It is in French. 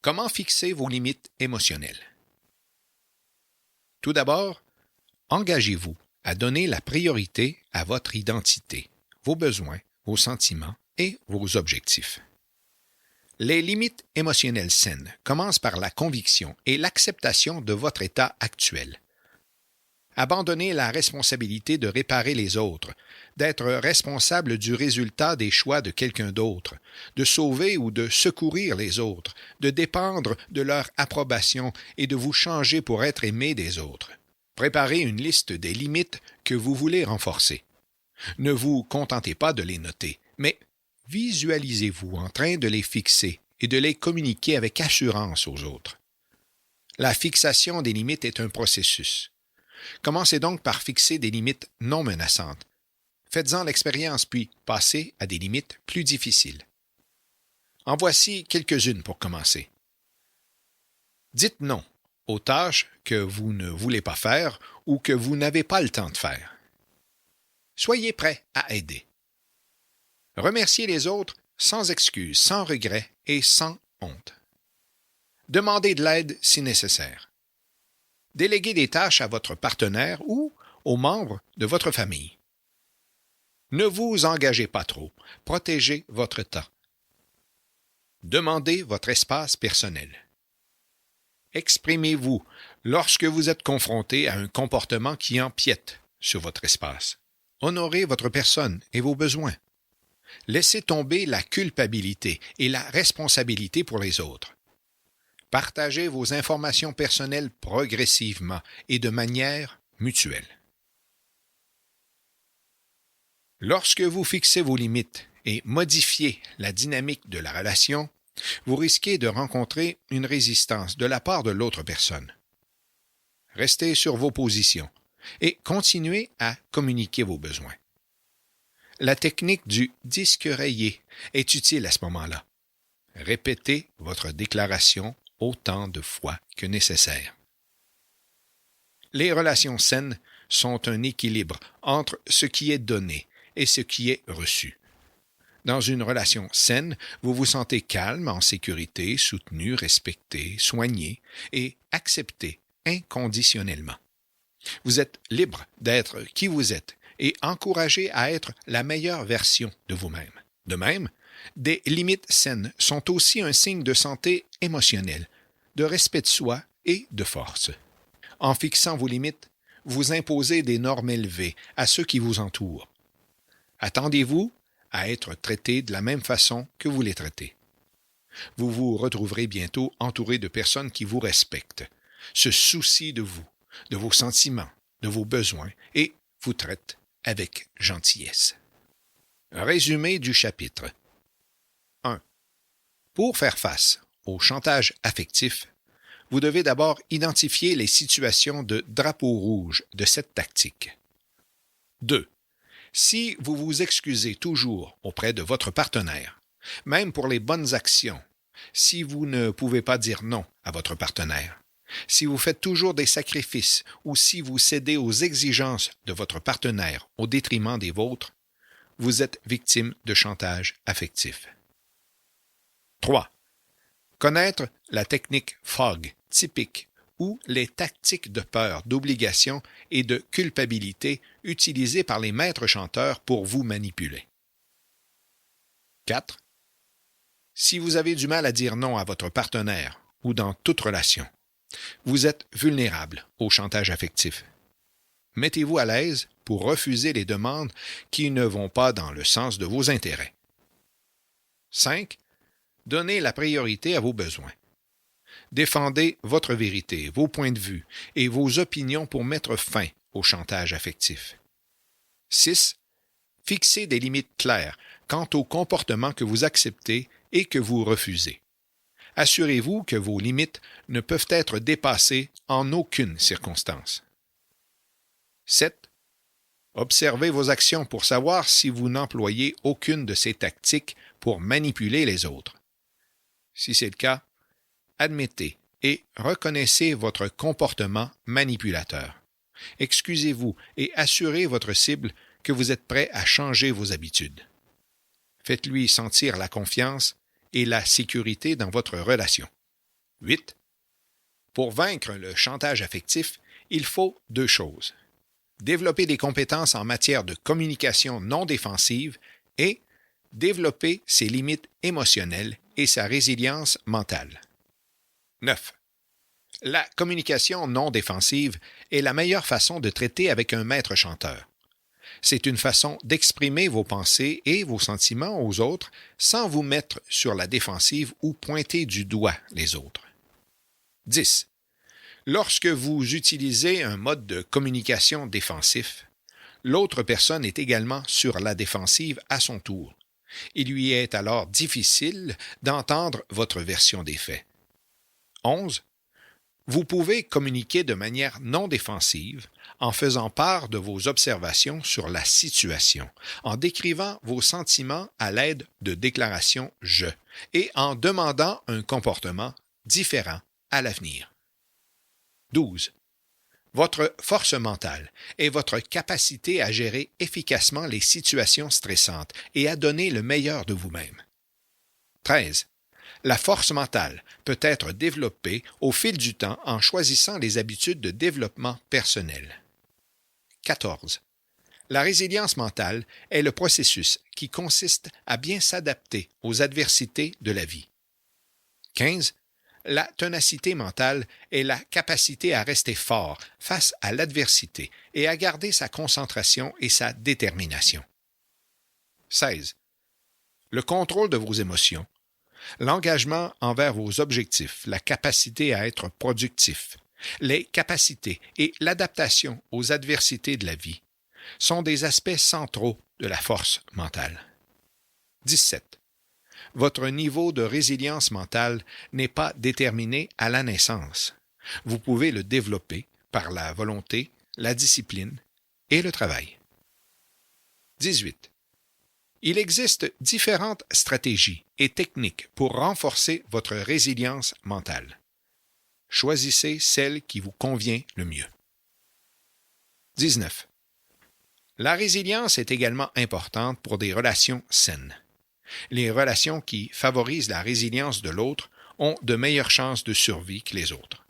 Comment fixer vos limites émotionnelles? Tout d'abord, engagez-vous à donner la priorité à votre identité, vos besoins, vos sentiments et vos objectifs. Les limites émotionnelles saines commencent par la conviction et l'acceptation de votre état actuel. Abandonnez la responsabilité de réparer les autres, d'être responsable du résultat des choix de quelqu'un d'autre, de sauver ou de secourir les autres, de dépendre de leur approbation et de vous changer pour être aimé des autres. Préparez une liste des limites que vous voulez renforcer. Ne vous contentez pas de les noter, mais visualisez-vous en train de les fixer et de les communiquer avec assurance aux autres. La fixation des limites est un processus. Commencez donc par fixer des limites non menaçantes. Faites-en l'expérience, puis passez à des limites plus difficiles. En voici quelques-unes pour commencer. Dites non aux tâches que vous ne voulez pas faire ou que vous n'avez pas le temps de faire. Soyez prêt à aider. Remerciez les autres sans excuse, sans regret et sans honte. Demandez de l'aide si nécessaire. Déléguez des tâches à votre partenaire ou aux membres de votre famille. Ne vous engagez pas trop. Protégez votre temps. Demandez votre espace personnel. Exprimez-vous lorsque vous êtes confronté à un comportement qui empiète sur votre espace. Honorez votre personne et vos besoins. Laissez tomber la culpabilité et la responsabilité pour les autres. Partagez vos informations personnelles progressivement et de manière mutuelle. Lorsque vous fixez vos limites et modifiez la dynamique de la relation, vous risquez de rencontrer une résistance de la part de l'autre personne. Restez sur vos positions et continuez à communiquer vos besoins. La technique du disque rayé est utile à ce moment-là. Répétez votre déclaration autant de fois que nécessaire. Les relations saines sont un équilibre entre ce qui est donné et ce qui est reçu. Dans une relation saine, vous vous sentez calme, en sécurité, soutenu, respecté, soigné et accepté inconditionnellement. Vous êtes libre d'être qui vous êtes et encouragé à être la meilleure version de vous-même. De même, des limites saines sont aussi un signe de santé émotionnelle, de respect de soi et de force. En fixant vos limites, vous imposez des normes élevées à ceux qui vous entourent. Attendez-vous à être traité de la même façon que vous les traitez. Vous vous retrouverez bientôt entouré de personnes qui vous respectent, se soucient de vous, de vos sentiments, de vos besoins et vous traitent avec gentillesse. Résumé du chapitre. 1. Pour faire face au chantage affectif, vous devez d'abord identifier les situations de drapeau rouge de cette tactique. 2. Si vous vous excusez toujours auprès de votre partenaire, même pour les bonnes actions, si vous ne pouvez pas dire non à votre partenaire, si vous faites toujours des sacrifices ou si vous cédez aux exigences de votre partenaire au détriment des vôtres, vous êtes victime de chantage affectif. 3. Connaître la technique FOG typique ou les tactiques de peur, d'obligation et de culpabilité utilisées par les maîtres chanteurs pour vous manipuler. 4. Si vous avez du mal à dire non à votre partenaire ou dans toute relation, vous êtes vulnérable au chantage affectif. Mettez-vous à l'aise pour refuser les demandes qui ne vont pas dans le sens de vos intérêts. 5. Donnez la priorité à vos besoins. Défendez votre vérité, vos points de vue et vos opinions pour mettre fin au chantage affectif. 6. Fixez des limites claires quant au comportement que vous acceptez et que vous refusez. Assurez-vous que vos limites ne peuvent être dépassées en aucune circonstance. 7. Observez vos actions pour savoir si vous n'employez aucune de ces tactiques pour manipuler les autres. Si c'est le cas, admettez et reconnaissez votre comportement manipulateur. Excusez-vous et assurez votre cible que vous êtes prêt à changer vos habitudes. Faites-lui sentir la confiance et la sécurité dans votre relation. 8. Pour vaincre le chantage affectif, il faut 2 choses. Développer des compétences en matière de communication non défensive et développer ses limites émotionnelles et sa résilience mentale. 9. La communication non défensive est la meilleure façon de traiter avec un maître chanteur. C'est une façon d'exprimer vos pensées et vos sentiments aux autres sans vous mettre sur la défensive ou pointer du doigt les autres. 10. Lorsque vous utilisez un mode de communication défensif, l'autre personne est également sur la défensive à son tour. Il lui est alors difficile d'entendre votre version des faits. 11. Vous pouvez communiquer de manière non défensive en faisant part de vos observations sur la situation, en décrivant vos sentiments à l'aide de déclarations « je » et en demandant un comportement différent à l'avenir. 12. Votre force mentale est votre capacité à gérer efficacement les situations stressantes et à donner le meilleur de vous-même. 13. La force mentale peut être développée au fil du temps en choisissant les habitudes de développement personnel. 14. La résilience mentale est le processus qui consiste à bien s'adapter aux adversités de la vie. 15. La ténacité mentale est la capacité à rester fort face à l'adversité et à garder sa concentration et sa détermination. 16. Le contrôle de vos émotions, l'engagement envers vos objectifs, la capacité à être productif, les capacités et l'adaptation aux adversités de la vie sont des aspects centraux de la force mentale. 17. Votre niveau de résilience mentale n'est pas déterminé à la naissance. Vous pouvez le développer par la volonté, la discipline et le travail. 18. Il existe différentes stratégies et techniques pour renforcer votre résilience mentale. Choisissez celle qui vous convient le mieux. 19. La résilience est également importante pour des relations saines. Les relations qui favorisent la résilience de l'autre ont de meilleures chances de survie que les autres.